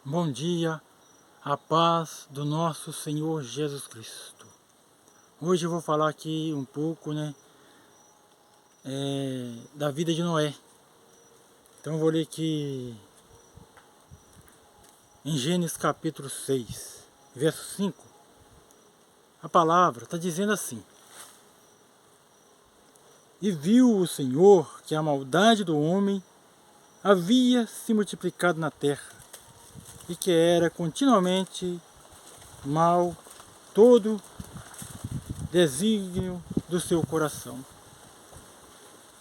Bom dia, a paz do nosso Senhor Jesus Cristo. Hoje eu vou falar aqui um pouco, da vida de Noé. Então eu vou ler aqui em Gênesis capítulo 6, verso 5. A palavra está dizendo assim: E viu o Senhor que a maldade do homem havia se multiplicado na terra, e que era continuamente mal todo desígnio do seu coração.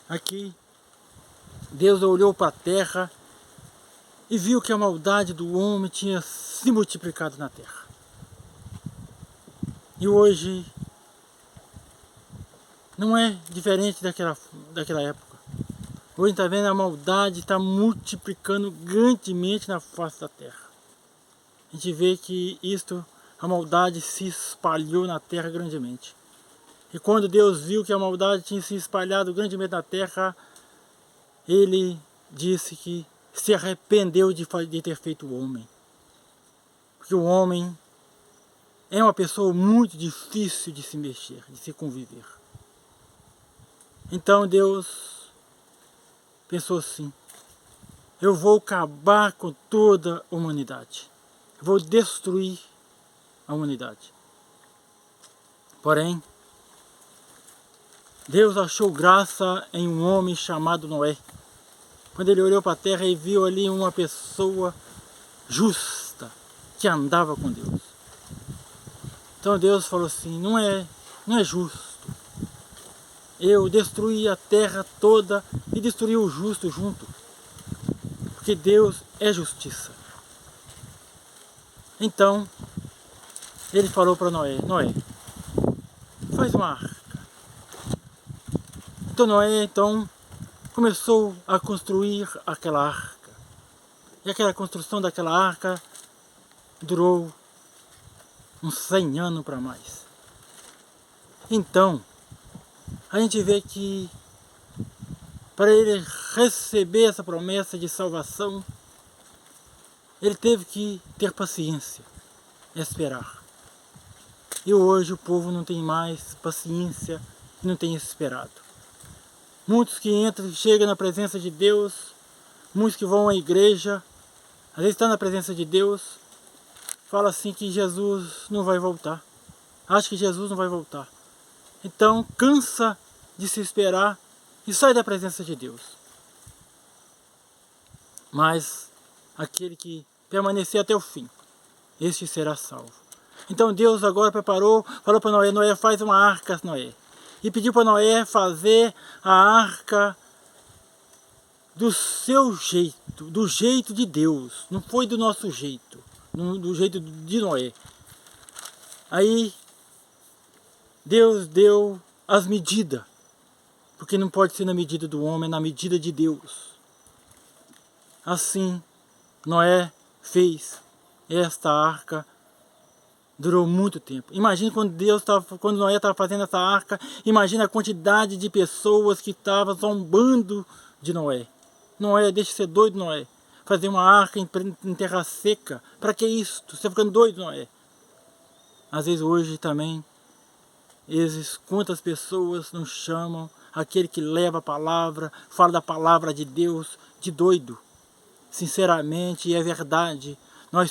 Aqui, Deus olhou para a terra e viu que a maldade do homem tinha se multiplicado na terra. E hoje não é diferente daquela época. Hoje está vendo, a maldade está multiplicando grandemente na face da terra. A gente vê que a maldade se espalhou na terra grandemente. E quando Deus viu que a maldade tinha se espalhado grandemente na terra, Ele disse que se arrependeu de ter feito o homem. Porque o homem é uma pessoa muito difícil de se mexer, de se conviver. Então Deus pensou assim: eu vou acabar com toda a humanidade. Vou destruir a humanidade. Porém, Deus achou graça em um homem chamado Noé. Quando ele olhou para a terra e viu ali uma pessoa justa, que andava com Deus. Então Deus falou assim: não é justo eu destruir a terra toda e destruir o justo junto. Porque Deus é justiça. Então, ele falou para Noé: Noé, faz uma arca. Então Noé começou a construir aquela arca. E aquela construção daquela arca durou uns 100 anos para mais. Então, a gente vê que para ele receber essa promessa de salvação, ele teve que ter paciência, esperar. E hoje o povo não tem mais paciência e não tem esperado. Muitos que chegam na presença de Deus, muitos que vão à igreja, às vezes estão na presença de Deus, falam assim que Jesus não vai voltar. Acha que Jesus não vai voltar. Então cansa de se esperar e sai da presença de Deus. Mas aquele que permanecer até o fim, este será salvo. Então Deus agora falou para Noé: Noé, faz uma arca, Noé. E pediu para Noé fazer a arca do seu jeito, do jeito de Deus. Não foi do nosso jeito, do jeito de Noé. Aí Deus deu as medidas, porque não pode ser na medida do homem, é na medida de Deus. Assim, Noé fez esta arca. Durou muito tempo. Imagina quando Noé estava fazendo essa arca, imagina a quantidade de pessoas que estavam zombando de Noé. Noé, deixa de ser doido, Noé. Fazer uma arca em terra seca. Para que isso? Você está ficando doido, Noé. Às vezes hoje também, quantas pessoas não chamam aquele que leva a palavra, fala da palavra de Deus, de doido. Sinceramente, é verdade. Nós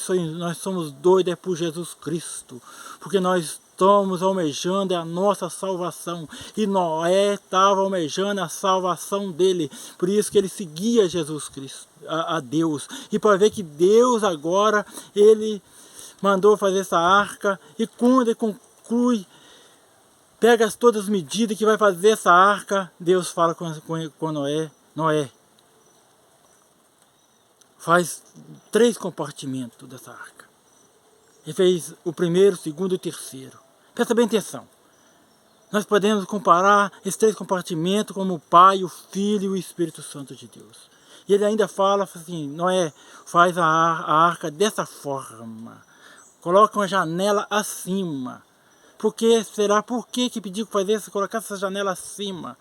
somos doidos por Jesus Cristo, porque nós estamos almejando a nossa salvação. E Noé estava almejando a salvação dele. Por isso que ele seguia Jesus Cristo, a Deus. E para ver que Deus agora, ele mandou fazer essa arca. E quando ele conclui, pega todas as medidas que vai fazer essa arca, Deus fala com Noé: Noé, faz 3 compartimentos dessa arca. Ele fez o primeiro, o segundo e o terceiro. Presta bem atenção. Nós podemos comparar esses 3 compartimentos como o Pai, o Filho e o Espírito Santo de Deus. E ele ainda fala assim: Noé, faz a arca dessa forma. Coloca uma janela acima. Por que pediu que colocasse essa janela acima?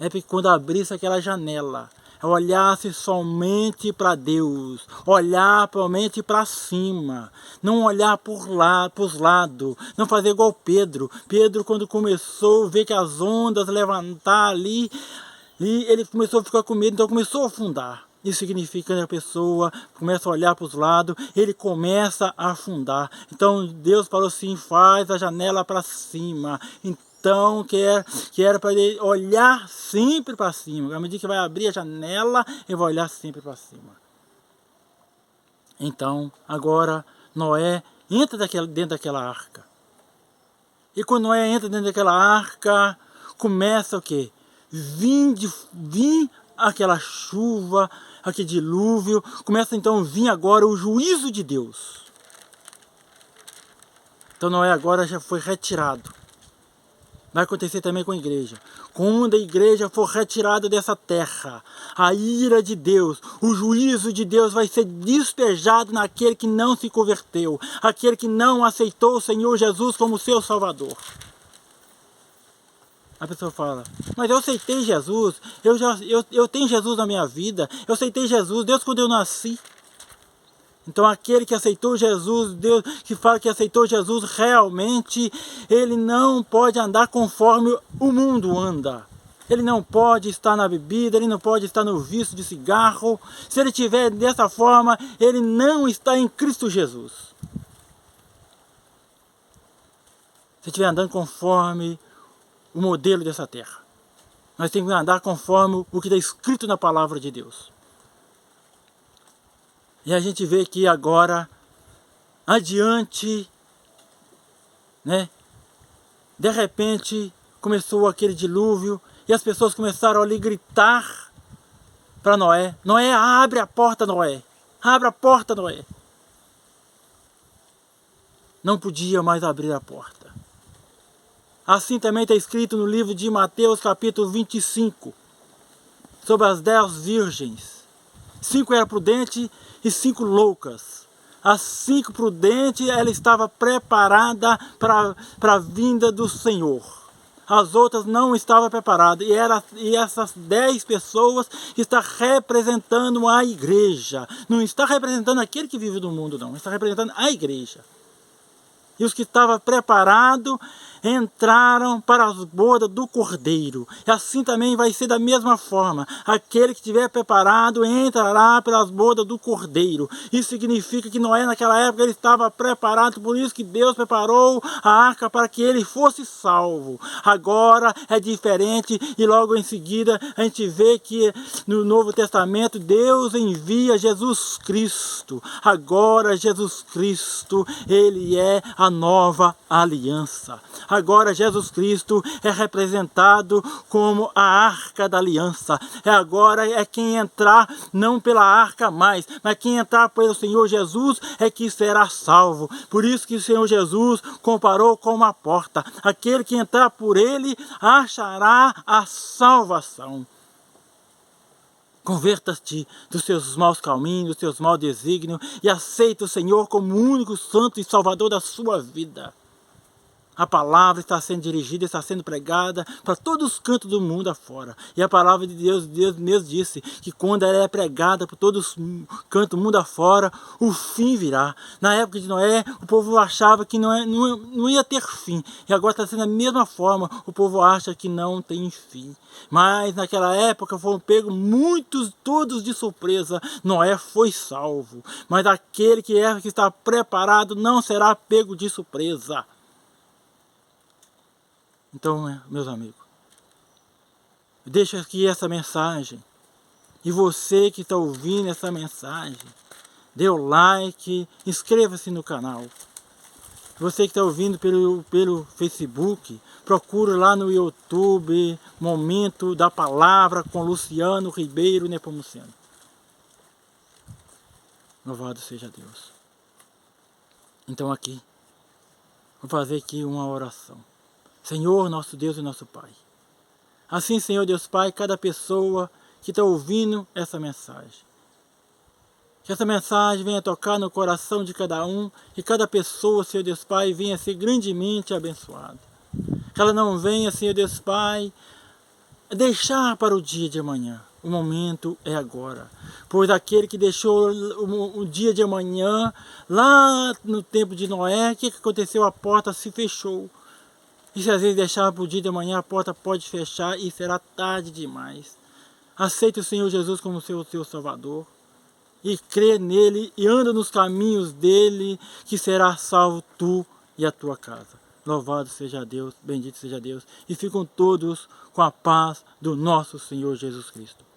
É porque quando abrisse aquela janela, olhasse somente para Deus, olhar somente para cima, não olhar para os lados, não fazer igual Pedro. Pedro, quando começou a ver que as ondas levantar ali, e ele começou a ficar com medo, então começou a afundar. Isso significa que a pessoa começa a olhar para os lados, ele começa a afundar. Então Deus falou assim, faz a janela para cima. Então que era para ele olhar sempre para cima. À medida que vai abrir a janela, ele vai olhar sempre para cima. Então Agora Noé entra dentro daquela arca. E quando Noé entra dentro daquela arca, começa o quê? Vim aquela chuva, aquele dilúvio, começa então a vir agora o juízo de Deus. Então Noé agora já foi retirado. Vai acontecer também com a igreja. Quando a igreja for retirada dessa terra, a ira de Deus, o juízo de Deus vai ser despejado naquele que não se converteu, aquele que não aceitou o Senhor Jesus como seu Salvador. A pessoa fala, mas eu aceitei Jesus, eu tenho Jesus na minha vida, eu aceitei Jesus, Deus quando eu nasci. Então aquele que aceitou Jesus, Deus que fala que aceitou Jesus, realmente ele não pode andar conforme o mundo anda. Ele não pode estar na bebida, ele não pode estar no vício de cigarro. Se ele estiver dessa forma, ele não está em Cristo Jesus. Se estiver andando conforme o modelo dessa terra. Nós temos que andar conforme o que está escrito na palavra de Deus. E a gente vê que agora, adiante, né? De repente, começou aquele dilúvio e as pessoas começaram a lhe gritar para Noé. Noé, abre a porta, Noé. Abre a porta, Noé. Não podia mais abrir a porta. Assim também está escrito no livro de Mateus, capítulo 25, sobre as 10 virgens. 5 eram prudentes e 5 loucas. As 5 prudentes, ela estava preparada para a vinda do Senhor. As outras não estavam preparadas. E essas 10 pessoas estão representando a igreja. Não está representando aquele que vive no mundo, não. Está representando a igreja. E os que estavam preparados entraram para as bodas do Cordeiro. E assim também vai ser da mesma forma. Aquele que estiver preparado entrará pelas bodas do Cordeiro. Isso significa que Noé naquela época ele estava preparado, por isso que Deus preparou a arca para que ele fosse salvo. Agora é diferente e logo em seguida a gente vê que no Novo Testamento Deus envia Jesus Cristo. Agora Jesus Cristo, ele é a nova aliança. Agora Jesus Cristo é representado como a arca da aliança. Agora é quem entrar não pela arca mais, mas quem entrar pelo Senhor Jesus é que será salvo. Por isso que o Senhor Jesus comparou com uma porta. Aquele que entrar por ele achará a salvação. Converta-te dos seus maus caminhos, dos seus maus desígnios e aceita o Senhor como o único santo e salvador da sua vida. A palavra está sendo dirigida, está sendo pregada para todos os cantos do mundo afora. E a palavra de Deus mesmo disse que quando ela é pregada por todos os cantos do mundo afora, o fim virá. Na época de Noé, o povo achava que não ia ter fim. E agora está sendo da mesma forma, o povo acha que não tem fim. Mas naquela época foram pegos todos de surpresa. Noé foi salvo. Mas aquele que está preparado não será pego de surpresa. Então, meus amigos, deixa aqui essa mensagem. E você que está ouvindo essa mensagem, dê o like, inscreva-se no canal. Você que está ouvindo pelo Facebook, procure lá no YouTube, Momento da Palavra com Luciano Ribeiro Nepomuceno. Louvado seja Deus. Então aqui, vou fazer aqui uma oração. Senhor, nosso Deus e nosso Pai. Assim, Senhor Deus Pai, cada pessoa que está ouvindo essa mensagem. Que essa mensagem venha tocar no coração de cada um e cada pessoa, Senhor Deus Pai, venha ser grandemente abençoada. Que ela não venha, Senhor Deus Pai, deixar para o dia de amanhã. O momento é agora. Pois aquele que deixou o dia de amanhã, lá no tempo de Noé, o que aconteceu? A porta se fechou. E se às vezes deixar para o dia de amanhã, a porta pode fechar e será tarde demais. Aceite o Senhor Jesus como seu Salvador. E crê nele e anda nos caminhos dele, que será salvo tu e a tua casa. Louvado seja Deus, bendito seja Deus. E ficam todos com a paz do nosso Senhor Jesus Cristo.